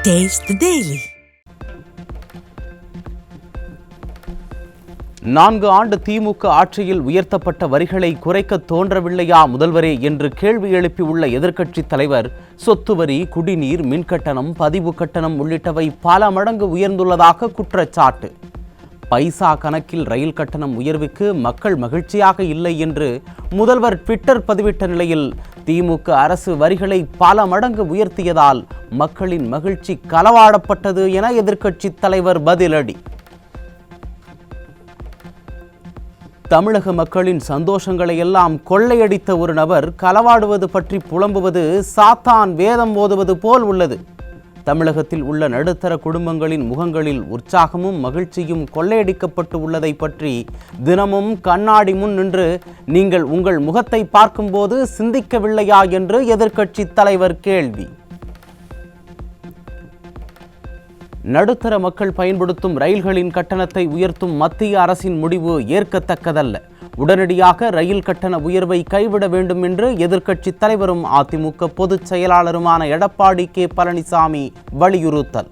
Taste the Daily. 4 ஆண்டு திமுக ஆட்சியில் உயர்த்தப்பட்ட வரிகளை குறைக்க தோன்றவில்லையா முதல்வரே என்று கேள்வி எழுப்பியுள்ள எதிர்க்கட்சித் தலைவர், சொத்து வரி, குடிநீர், மின்கட்டணம், பதிவு கட்டணம் உள்ளிட்டவை பல மடங்கு உயர்ந்துள்ளதாக குற்றச்சாட்டு. பைசா கணக்கில் ரயில் கட்டணம் உயர்வுக்கு மக்கள் மகிழ்ச்சியாக இல்லை என்று முதல்வர் ட்விட்டர் பதிவிட்ட நிலையில், திமுக அரசு வரிகளை பல மடங்கு உயர்த்தியதால் மக்களின் மகிழ்ச்சி களவாடப்பட்டது என எதிர்க்கட்சித் தலைவர் பதிலடி. தமிழக மக்களின் சந்தோஷங்களை எல்லாம் கொள்ளையடித்த ஒரு நபர் களவாடுவது பற்றி புலம்புவது சாத்தான் வேதம் ஓதுவது போல் உள்ளது. தமிழகத்தில் உள்ள நடுத்தர குடும்பங்களின் முகங்களில் உற்சாகமும் மகிழ்ச்சியும் கொள்ளையடிக்கப்பட்டு உள்ளதை பற்றி தினமும் கண்ணாடி முன் நின்று நீங்கள் உங்கள் முகத்தை பார்க்கும்போது சிந்திக்கவில்லையா என்று எதிர்க்கட்சித் தலைவர் கேள்வி. நடுத்தர மக்கள் பயன்படுத்தும் ரயில்களின் கட்டணத்தை உயர்த்தும் மத்திய அரசின் முடிவு ஏற்கத்தக்கதல்ல. உடனடியாக ரயில் கட்டண உயர்வை கைவிட வேண்டும் என்று எதிர்க்கட்சித் தலைவரும் அதிமுக பொதுச் செயலாளருமான எடப்பாடி கே பழனிசாமி வலியுறுத்தல்.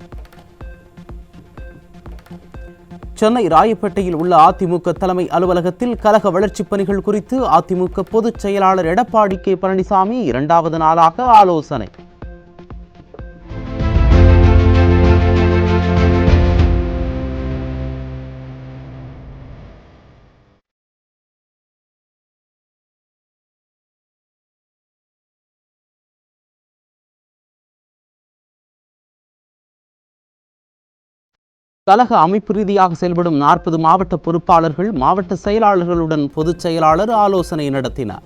சென்னை ராயப்பேட்டையில் உள்ள அதிமுக தலைமை அலுவலகத்தில் கழக வளர்ச்சிப் பணிகள் குறித்து அதிமுக பொதுச் செயலாளர் எடப்பாடி கே பழனிசாமி 2வது நாளாக ஆலோசனை. கழக அமைப்பு ரீதியாக செயல்படும் 40 மாவட்ட பொறுப்பாளர்கள், மாவட்ட செயலாளர்களுடன் பொதுச் செயலாளர் ஆலோசனை நடத்தினார்.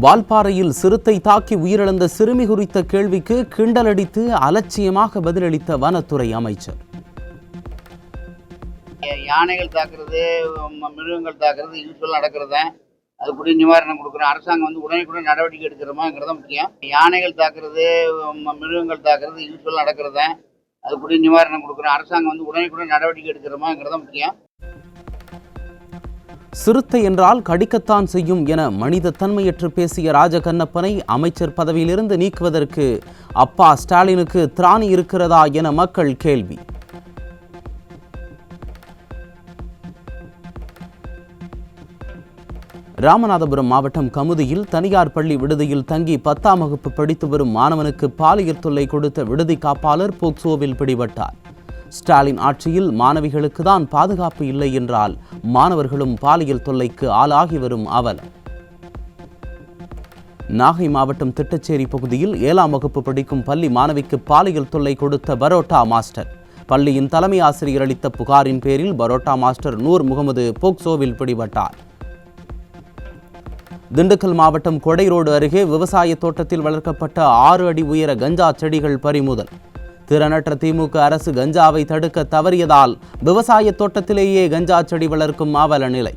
வால்பாறையில் சிறுத்தை தாக்கி உயிரிழந்த சிறுமி குறித்த கேள்விக்கு கிண்டலடித்து அலட்சியமாக பதிலளித்த வனத்துறை அமைச்சர். யானைகள் தாக்குறது, மிருகங்கள் தாக்குறது யூஸ்வல் நடக்கிறது. அதுக்குரிய நிவாரணம் கொடுக்குறோம். அரசாங்கம் உடனே நடவடிக்கை எடுக்கிறோமாங்கிறத முக்கியம். யானைகள் தாக்குறது, மிருகங்கள் தாக்குறது யூஸ்வல் நடக்கிறது. அதுக்குரிய நிவாரணம் கொடுக்குறோம். அரசாங்கம் உடனே நடவடிக்கை எடுக்கிறோமாங்கிறத முக்கியம். சிறுத்தை என்றால் கடிக்கத்தான் செய்யும் என மனித தன்மையற்று பேசிய ராஜகண்ணப்பனை அமைச்சர் பதவியிலிருந்து நீக்குவதற்கு அப்பா ஸ்டாலினுக்கு திராணி இருக்கிறதா என மக்கள் கேள்வி. ராமநாதபுரம் மாவட்டம் கமுதியில் தனியார் பள்ளி விடுதியில் தங்கி 10ஆம் வகுப்பு படித்து வரும் மாணவனுக்கு பாலியல் தொல்லை கொடுத்த விடுதி காப்பாளர் போக்சோவில் பிடிபட்டார். ஸ்டாலின் ஆட்சியில் மாணவிகளுக்கு தான் பாதுகாப்பு இல்லை என்றால் மாணவர்களும் பாலியல் தொல்லைக்கு ஆளாகி வரும் அவலம். நாகை மாவட்டம் திட்டச்சேரி பகுதியில் 7ஆம் வகுப்பு படிக்கும் பள்ளி மாணவிக்கு பாலியல் தொல்லை கொடுத்த பரோட்டா மாஸ்டர். பள்ளியின் தலைமை ஆசிரியர் அளித்த புகாரின் பேரில் பரோட்டா மாஸ்டர் நூர் முகமது போக்சோவில் பிடிபட்டார். திண்டுக்கல் மாவட்டம் கொடை ரோடு அருகே விவசாய தோட்டத்தில் வளர்க்கப்பட்ட 6 அடி உயர கஞ்சா செடிகள் பறிமுதல். திறனற்ற திமுக அரசு கஞ்சாவை தடுக்க தவறியதால் விவசாய தோட்டத்திலேயே கஞ்சா செடி வளர்க்கும் அவல நிலை.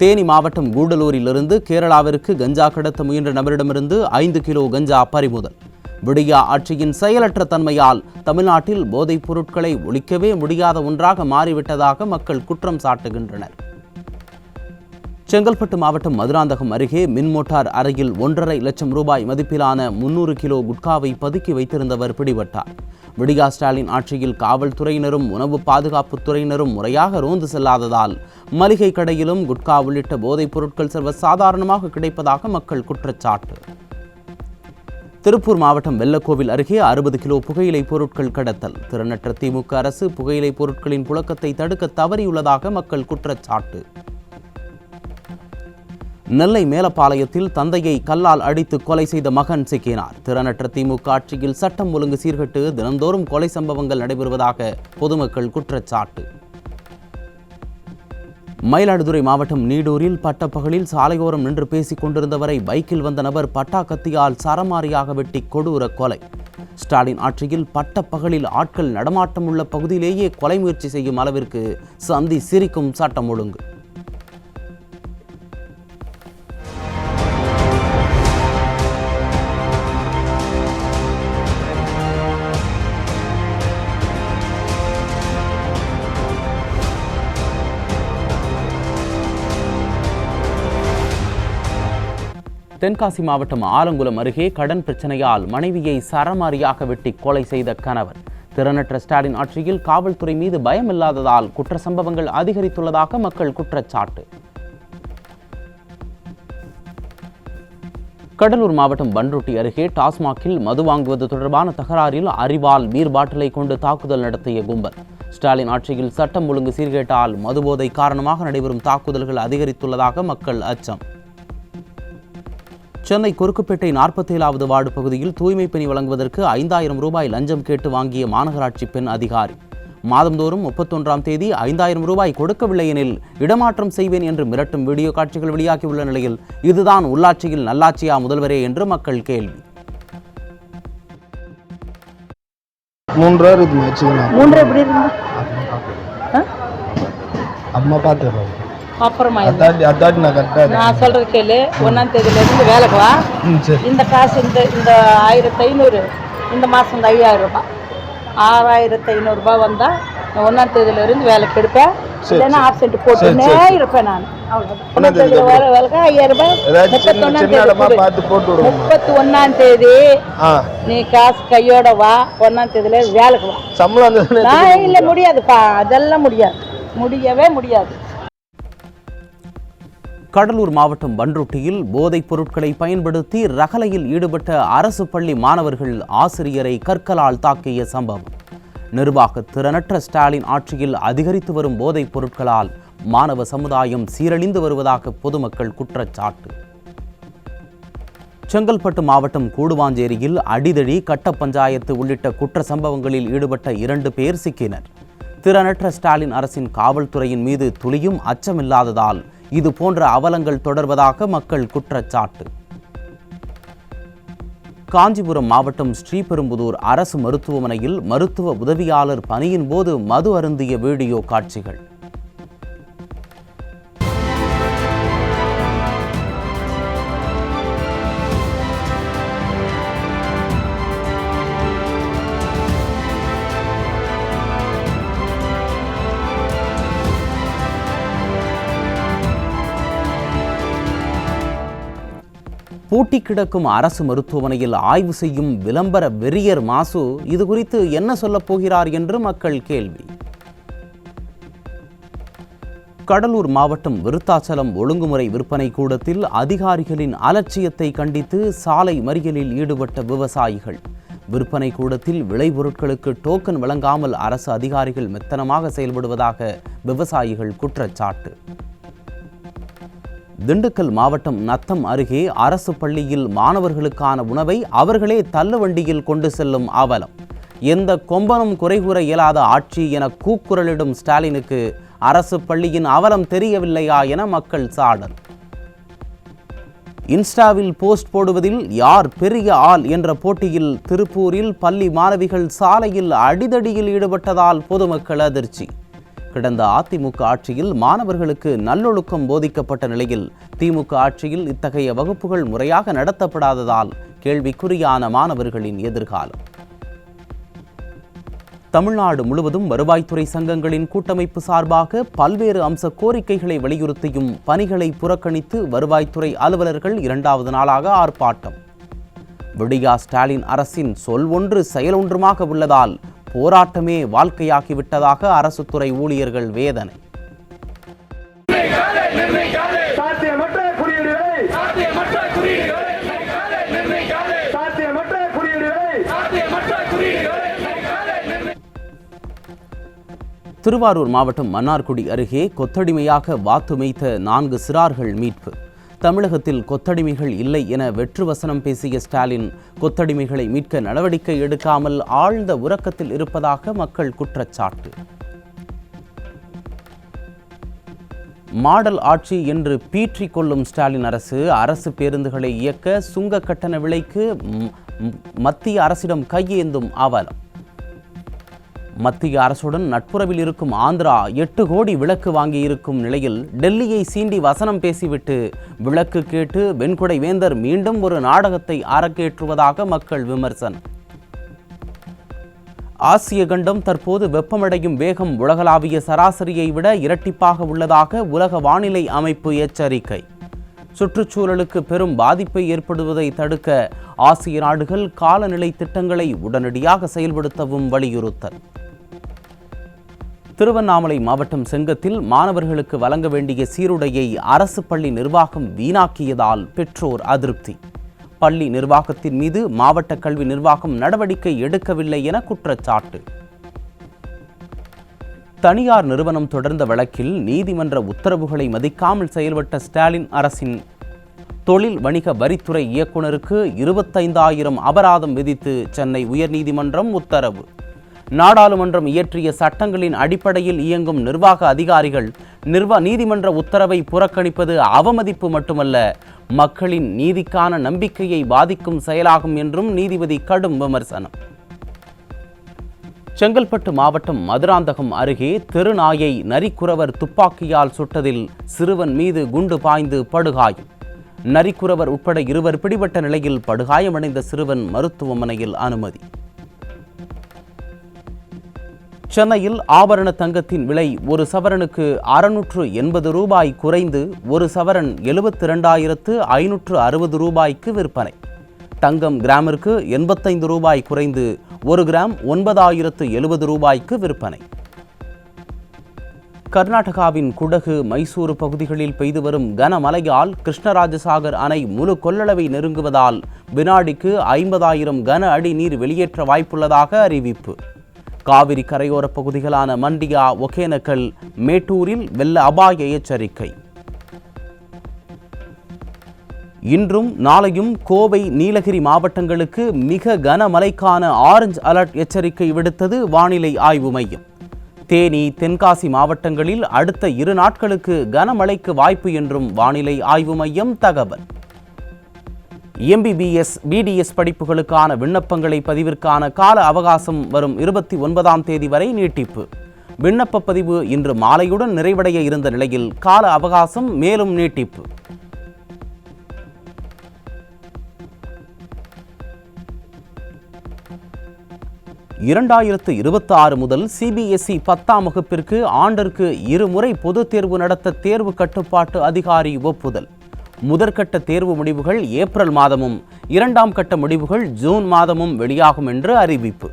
தேனி மாவட்டம் கூடலூரிலிருந்து கேரளாவிற்கு கஞ்சா கடத்த முயன்ற நபரிடமிருந்து 5 கிலோ கஞ்சா பறிமுதல். விடியா ஆட்சியின் செயலற்ற தன்மையால் தமிழ்நாட்டில் போதைப் பொருட்களை ஒழிக்கவே முடியாத ஒன்றாக மாறிவிட்டதாக மக்கள் குற்றம் சாட்டுகின்றனர். செங்கல்பட்டு மாவட்டம் மதுராந்தகம் அருகே மின் மோட்டார் அறையில் 1.5 லட்சம் ரூபாய் மதிப்பிலான 300 கிலோ குட்காவை பதுக்கி வைத்திருந்தவர் பிடிபட்டார். விடியா ஸ்டாலின் ஆட்சியில் காவல்துறையினரும் உணவு பாதுகாப்பு துறையினரும் முறையாக ரோந்து செல்லாததால் மளிகை கடையிலும் குட்கா உள்ளிட்ட போதைப் பொருட்கள் சர்வசாதாரணமாக கிடைப்பதாக மக்கள் குற்றச்சாட்டு. திருப்பூர் மாவட்டம் வெள்ளக்கோவில் அருகே 60 கிலோ புகையிலை பொருட்கள் கடத்தல். திறனற்ற திமுக அரசு புகையிலை பொருட்களின் புழக்கத்தை தடுக்க தவறியுள்ளதாக மக்கள் குற்றச்சாட்டு. நெல்லை மேலப்பாளையத்தில் தந்தையை கல்லால் அடித்து கொலை செய்த மகன் சிக்கினார். திறனற்ற திமுக ஆட்சியில் சட்டம் ஒழுங்கு சீர்கெட்டு தினந்தோறும் கொலை சம்பவங்கள் நடைபெறுவதாக பொதுமக்கள் குற்றச்சாட்டு. மயிலாடுதுறை மாவட்டம் நீடூரில் பட்டப்பகலில் சாலையோரம் நின்று பேசிக் கொண்டிருந்தவரை பைக்கில் வந்த நபர் பட்டா கத்தியால் சரமாரியாக வெட்டி கொடூர கொலை. ஸ்டாலின் ஆட்சியில் பட்டப்பகலில் ஆட்கள் நடமாட்டம் உள்ள பகுதியிலேயே கொலை முயற்சி செய்யும் அளவிற்கு சந்தி சிரிக்கும் சட்டம் ஒழுங்கு. தென்காசி மாவட்டம் ஆலங்குளம் அருகே கடன் பிரச்சனையால் மனைவியை சரமாரியாக வெட்டி கொலை செய்த கணவர். திறனற்ற ஸ்டாலின் ஆட்சியில் காவல்துறை மீது பயம் இல்லாததால் குற்ற சம்பவங்கள் அதிகரித்துள்ளதாக மக்கள் குற்றச்சாட்டு. கடலூர் மாவட்டம் பண்ருட்டி அருகே டாஸ்மாகில் மது வாங்குவது தொடர்பான தகராறில் அரிவாள் பீர் பாட்டிலை கொண்டு தாக்குதல் நடத்திய கும்பல். ஸ்டாலின் ஆட்சியில் சட்டம் ஒழுங்கு சீர்கேட்டால் மதுபோதை காரணமாக நடைபெறும் தாக்குதல்கள் அதிகரித்துள்ளதாக மக்கள் அச்சம். சென்னை குறுக்குப்பேட்டை 47வது வார்டு பகுதியில் தூய்மை பணி வழங்குவதற்கு 5000 ரூபாய் லஞ்சம் கேட்டு வாங்கிய மாநகராட்சி பெண் அதிகாரி. மாதந்தோறும் 31ஆம் தேதி 5000 ரூபாய் கொடுக்கவில்லை எனில் இடமாற்றம் செய்வேன் என்று மிரட்டும் வீடியோ காட்சிகள் வெளியாகியுள்ள நிலையில் இதுதான் உள்ளாட்சியில் நல்லாட்சியா முதல்வரே என்று மக்கள் கேள்வி. 3 எப்படி இருந்தா அம்மா பார்த்துறோம். அப்புறமா நான் சொல்றது கேளு. 1ஆம் தேதியிலிருந்து வேலைக்கு வா. இந்த காசு இந்த 1500 இந்த மாதம் இந்த 5000 ரூபாய் 6500 ரூபாய் வந்தா 1ஆம் தேதியிலிருந்து வேலைக்கு எடுப்பேன். இல்லைன்னா ஆப்சென்ட் போட்டுனே இருப்பேன் நான். வேலைக்கு 5000 ரூபாய் 31ஆம் தேதி நீ காசு கையோட வா. 1ஆம் தேதியில வேலைக்கு வா. சம்பளம் இல்லை, முடியாதுப்பா. அதெல்லாம் முடியவே முடியாது. கடலூர் மாவட்டம் பண்ருட்டியில் போதைப் பொருட்களை பயன்படுத்தி ரகளையில் ஈடுபட்ட அரசு பள்ளி மாணவர்கள் ஆசிரியரை கற்களால் தாக்கிய சம்பவம். நிர்வாக திறனற்ற ஸ்டாலின் ஆட்சியில் அதிகரித்து வரும் போதைப் பொருட்களால் மாணவ சமுதாயம் சீரழிந்து வருவதாக பொதுமக்கள் குற்றச்சாட்டு. செங்கல்பட்டு மாவட்டம் கூடுவாஞ்சேரியில் அடிதடி, கட்ட பஞ்சாயத்து உள்ளிட்ட குற்ற சம்பவங்களில் ஈடுபட்ட 2 பேர் சிக்கினர். திறனற்ற ஸ்டாலின் அரசின் காவல்துறையின் மீது துளியும் அச்சமில்லாததால் இது போன்ற அவலங்கள் தொடர்வதாக மக்கள் குற்றச்சாட்டு. காஞ்சிபுரம் மாவட்டம் ஸ்ரீபெரும்புதூர் அரசு மருத்துவமனையில் மருத்துவ உதவியாளர் பணியின் போது மது அருந்திய வீடியோ காட்சிகள். பூட்டி கிடக்கும் அரசு மருத்துவமனையில் ஆய்வு செய்யும் விளம்பர வெறியர் மாசு இது குறித்து என்ன சொல்லப் போகிறார் என்று மக்கள் கேள்வி. கடலூர் மாவட்டம் விருத்தாச்சலம் ஒழுங்குமுறை விற்பனை கூடத்தில் அதிகாரிகளின் அலட்சியத்தை கண்டித்து சாலை மறியலில் ஈடுபட்ட விவசாயிகள். விற்பனை கூடத்தில் விளைபொருட்களுக்கு டோக்கன் வழங்காமல் அரசு அதிகாரிகள் மெத்தனமாக செயல்படுவதாக விவசாயிகள் குற்றச்சாட்டு. திண்டுக்கல் மாவட்டம் நத்தம் அருகே அரசு பள்ளியில் மாணவர்களுக்கான உணவை அவர்களே தள்ளுவண்டியில் கொண்டு செல்லும் அவலம். எந்த கொம்பனும் குறைகூற இயலாத ஆட்சி என கூக்குரலிடும் ஸ்டாலினுக்கு அரசு பள்ளியின் அவலம் தெரியவில்லையா என மக்கள் சாடல். இன்ஸ்டாவில் போஸ்ட் போடுவதில் யார் பெரிய ஆள் என்ற போட்டியில் திருப்பூரில் பள்ளி மாணவிகள் சாலையில் அடிதடியில் ஈடுபட்டதால் பொதுமக்கள் அதிர்ச்சி. கடந்த அதிமுக ஆட்சியில் மாணவர்களுக்கு நல்லொழுக்கம் போதிக்கப்பட்ட நிலையில் திமுக ஆட்சியில் இத்தகைய வகுப்புகள் முறையாக நடத்தப்படாததால் கேள்விக்குறியான மாணவர்களின் எதிர்காலம். தமிழ்நாடு முழுவதும் வருவாய்த்துறை சங்கங்களின் கூட்டமைப்பு சார்பாக பல்வேறு அம்ச கோரிக்கைகளை வலியுறுத்தியும் பணிகளை புறக்கணித்து வருவாய்த்துறை அலுவலர்கள் 2வது நாளாக ஆர்ப்பாட்டம். விடியா ஸ்டாலின் அரசின் சொல் ஒன்று செயல் ஒன்றுமாக உள்ளதால் போராட்டமே வாழ்க்கையாகிவிட்டதாக அரசு துறை ஊழியர்கள் வேதனை. திருவாரூர் மாவட்டம் மன்னார்குடி அருகே கொத்தடிமையாக வாத்து மேய்த்த 4 சிறார்கள் மீட்பு. தமிழகத்தில் கொத்தடிமைகள் இல்லை என வெற்று வசனம் பேசிய ஸ்டாலின் கொத்தடிமைகளை மீட்க நடவடிக்கை எடுக்காமல் ஆழ்ந்த உறக்கத்தில் இருப்பதாக மக்கள் குற்றச்சாட்டு. மாடல் ஆட்சி என்று பீற்றிக் கொள்ளும் ஸ்டாலின் அரசு பேருந்துகளை இயக்க சுங்க கட்டண விலைக்கு மத்திய அரசிடம் கையேந்தும் அவலம். மத்திய அரசுடன் நட்புறவில் இருக்கும் ஆந்திரா 8 கோடி விளக்கு வாங்கியிருக்கும் நிலையில் டெல்லியை சீண்டி வசனம் பேசிவிட்டு விளக்கு கேட்டு வெண்குடை வேந்தர் மீண்டும் ஒரு நாடகத்தை அரங்கேற்றுவதாக மக்கள் விமர்சனம். ஆசிய கண்டம் தற்போது வெப்பமடையும் வேகம் உலகளாவிய சராசரியை விட இரட்டிப்பாக உள்ளதாக உலக வானிலை அமைப்பு எச்சரிக்கை. சுற்றுச்சூழலுக்கு பெரும் பாதிப்பை ஏற்படுவதை தடுக்க ஆசிய நாடுகள் காலநிலை திட்டங்களை உடனடியாக செயல்படுத்தவும் வலியுறுத்தல். திருவண்ணாமலை மாவட்டம் செங்கத்தில் மாணவர்களுக்கு வழங்க வேண்டிய சீருடையை அரசு பள்ளி நிர்வாகம் வீணாக்கியதால் பெற்றோர் அதிருப்தி. பள்ளி நிர்வாகத்தின் மீது மாவட்ட கல்வி நிர்வாகம் நடவடிக்கை எடுக்கவில்லை என குற்றச்சாட்டு. தனியார் நிறுவனம் தொடர்ந்த வழக்கில் நீதிமன்ற உத்தரவுகளை மதிக்காமல் செயல்பட்ட ஸ்டாலின் அரசின் தொழில் வணிக வரித்துறை இயக்குநருக்கு 25,000 அபராதம் விதித்து சென்னை உயர்நீதிமன்றம் உத்தரவு. நாடாளுமன்றம் இயற்றிய சட்டங்களின் அடிப்படையில் இயங்கும் நிர்வாக அதிகாரிகள் நீதிமன்ற உத்தரவை புறக்கணிப்பது அவமதிப்பு மட்டுமல்ல, மக்களின் நீதிக்கான நம்பிக்கையை பாதிக்கும் செயலாகும் என்றும் நீதிபதி கடும் விமர்சனம். செங்கல்பட்டு மாவட்டம் மதுராந்தகம் அருகே தெருநாயை நரிக்குறவர் துப்பாக்கியால் சுட்டதில் சிறுவன் மீது குண்டு பாய்ந்து படுகாயம். நரிக்குறவர் உட்பட 2 பிடிபட்ட நிலையில் படுகாயமடைந்த சிறுவன் மருத்துவமனையில் அனுமதி. சென்னையில் ஆபரண தங்கத்தின் விலை ஒரு சவரனுக்கு 680 ரூபாய் குறைந்து ஒரு சவரன் 72,560 ரூபாய்க்கு விற்பனை. தங்கம் கிராமிற்கு 85 ரூபாய் குறைந்து ஒரு கிராம் 9,070 ரூபாய்க்கு விற்பனை. கர்நாடகாவின் குடகு, மைசூரு பகுதிகளில் பெய்து வரும் கனமழையால் கிருஷ்ணராஜசாகர் அணை முழு கொள்ளளவை நெருங்குவதால் வினாடிக்கு 50,000 கன அடி நீர் வெளியேற்ற வாய்ப்புள்ளதாக அறிவிப்பு. காவிரி கரையோர பகுதிகளான மண்டியா, ஒகேனக்கல், மேட்டூரில் வெள்ள அபாய எச்சரிக்கை. இன்றும் நாளையும் கோவை, நீலகிரி மாவட்டங்களுக்கு மிக கனமழைக்கான ஆரஞ்சு அலர்ட் எச்சரிக்கை விடுத்தது வானிலை ஆய்வு மையம். தேனி, தென்காசி மாவட்டங்களில் அடுத்த 2 நாட்களுக்கு கனமழைக்கு வாய்ப்பு என்றும் வானிலை ஆய்வு மையம் தகவல். MBBS, BDS படிப்புகளுக்கான விண்ணப்பங்களை பதிவிற்கான கால அவகாசம் வரும் 29ஆம் தேதி வரை நீட்டிப்பு. விண்ணப்ப பதிவு இன்று மாலையுடன் நிறைவடைய இருந்த நிலையில் கால அவகாசம் மேலும் நீட்டிப்பு. (2026) முதல் CBSE 10ஆம் வகுப்பிற்கு ஆண்டிற்கு 2 முறை பொதுத் தேர்வு நடத்த தேர்வு கட்டுப்பாட்டு அதிகாரி ஒப்புதல். முதற்கட்ட தேர்வு முடிவுகள் ஏப்ரல் மாதமும் 2ஆம் கட்ட முடிவுகள் ஜூன் மாதமும் வெளியாகும் என்று அறிவிப்பு.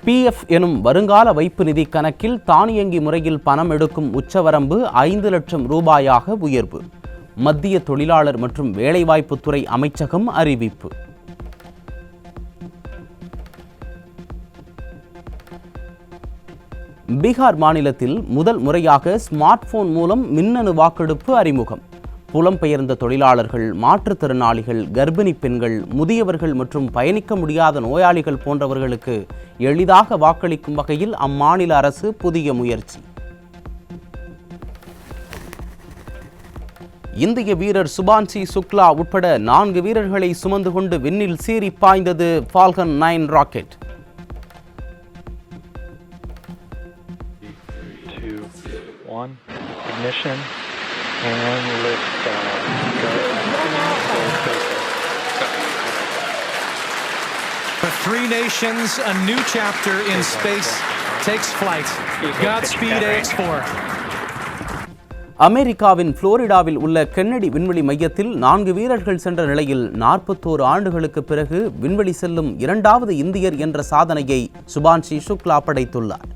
PF எனும் வருங்கால வைப்பு நிதி கணக்கில் தானியங்கி முறையில் பணம் எடுக்கும் உச்சவரம்பு 5 லட்சம் ரூபாயாக உயர்வு. மத்திய தொழிலாளர் மற்றும் வேலைவாய்ப்புத்துறை அமைச்சகம் அறிவிப்பு. பீகார் மாநிலத்தில் முதல் முறையாக ஸ்மார்ட் போன் மூலம் மின்னணு வாக்கெடுப்பு அறிமுகம். புலம்பெயர்ந்த தொழிலாளர்கள், மாற்றுத்திறனாளிகள், கர்ப்பிணி பெண்கள், முதியவர்கள் மற்றும் பயணிக்க முடியாத நோயாளிகள் போன்றவர்களுக்கு எளிதாக வாக்களிக்கும் வகையில் அம்மாநில அரசு புதிய முயற்சி. இந்திய வீரர் சுபான்சி சுக்லா உட்பட 4 வீரர்களை சுமந்து கொண்டு விண்ணில் சீறி பாய்ந்தது Falcon 9 rocket. 2, 1, ignition and lift For 3 nations, a new chapter in space takes flight. Godspeed AX4. அமெரிக்காவின் புளோரிடாவில் உள்ள கென்னடி விண்வெளி மையத்தில் 4 வீரர்கள் சென்ற நிலையில் 41 ஆண்டுகளுக்கு பிறகு விண்வெளி செல்லும் 2வது இந்தியர் என்ற சாதனையை சுபான்சி சுக்லா படைத்துள்ளார்.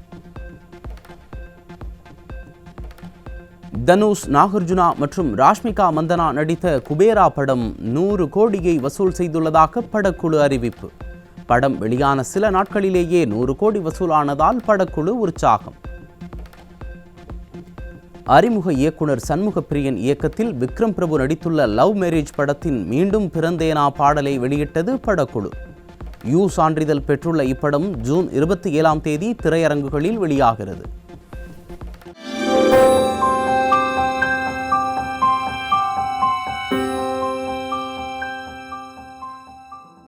தனுஷ், நாகார்ஜுனா மற்றும் ராஷ்மிகா மந்தனா நடித்த குபேரா படம் 100 கோடியை வசூல் செய்துள்ளதாக படக்குழு அறிவிப்பு. படம் வெளியான சில நாட்களிலேயே 100 கோடி வசூலானதால் படக்குழு உற்சாகம். அறிமுக இயக்குனர் சண்முகப்பிரியன் இயக்கத்தில் விக்ரம் பிரபு நடித்துள்ள லவ் மேரேஜ் படத்தின் மீண்டும் பிறந்தேனா பாடலை வெளியிட்டது படக்குழு. சான்றிதழ் பெற்றுள்ள இப்படம் ஜூன் 27ஆம் தேதி திரையரங்குகளில் வெளியாகிறது.